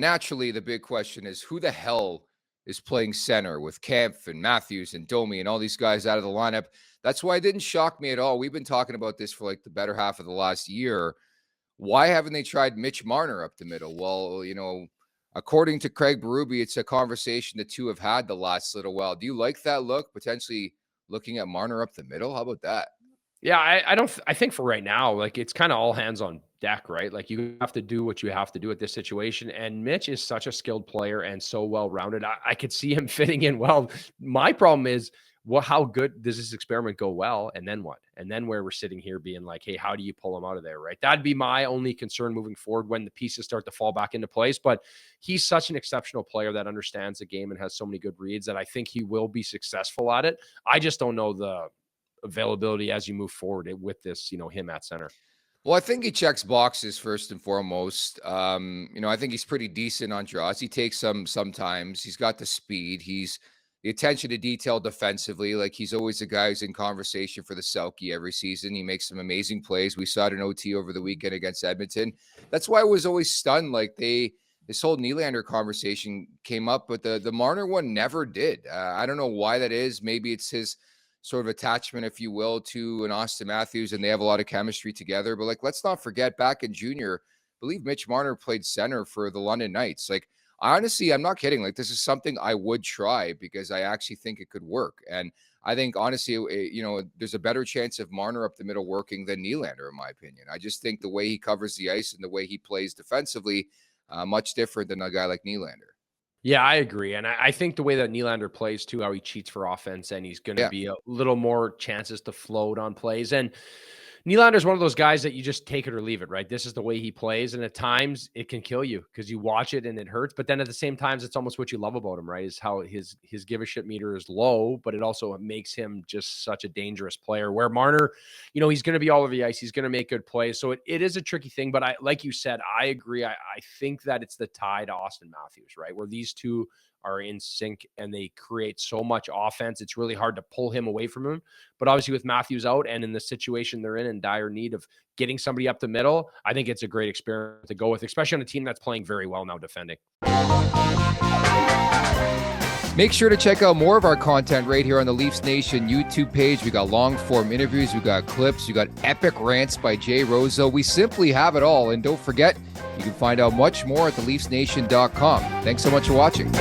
Naturally, the big question is who the hell is playing center with Kempf and Matthews and Domi and all these guys out of the lineup? That's why it didn't shock me at all. We've been talking about this for like the better half of the last year. Why haven't they tried Mitch Marner up the middle? Well, according to Craig Berube, it's a conversation the two have had the last little while. Do you like that look, potentially looking at Marner up the middle? How about that? Yeah, I think for right now, like it's kind of all hands on deck, right? Like you have to do what you have to do at this situation. And Mitch is such a skilled player and so well-rounded. I could see him fitting in well. My problem is, how good does this experiment go well? And then what? And then where we're sitting here being like, hey, how do you pull him out of there, right? That'd be my only concern moving forward when the pieces start to fall back into place. But he's such an exceptional player that understands the game and has so many good reads that I think he will be successful at it. I just don't know the availability as you move forward with this, him at center. Well, I think he checks boxes first and foremost. I think he's pretty decent on draws. He takes some sometimes. He's got the speed. He's the attention to detail defensively. Like he's always a guy who's in conversation for the Selke every season. He makes some amazing plays. We saw it in OT over the weekend against Edmonton. That's why I was always stunned. Like this whole Nylander conversation came up, but the Marner one never did. I don't know why that is. Maybe it's his sort of attachment, if you will, to an Austin Matthews, and they have a lot of chemistry together. But like, let's not forget back in junior, I believe Mitch Marner played center for the London Knights. Like, honestly, I'm not kidding. Like, this is something I would try because I actually think it could work. And I think, honestly, there's a better chance of Marner up the middle working than Nylander, in my opinion. I just think the way he covers the ice and the way he plays defensively, much different than a guy like Nylander. Yeah, I agree. And I think the way that Nylander plays too, how he cheats for offense, and he's going to be a little more chances to float on plays. And Nylander is one of those guys that you just take it or leave it, right? This is the way he plays. And at times it can kill you because you watch it and it hurts. But then at the same time, it's almost what you love about him, right? Is how his give a shit meter is low, but it also makes him just such a dangerous player. Where Marner, he's going to be all over the ice. He's going to make good plays. So it is a tricky thing. But like you said, I agree. I think that it's the tie to Austin Matthews, right? Where these two are in sync and they create so much offense. It's really hard to pull him away from him. But obviously with Matthews out and in the situation they're in dire need of getting somebody up the middle, I think it's a great experiment to go with, especially on a team that's playing very well now defending. Make sure to check out more of our content right here on the Leafs Nation YouTube page. We got long form interviews, we got clips, we got epic rants by Jay Rosa. We simply have it all. And don't forget, you can find out much more at theleafsnation.com. Thanks so much for watching.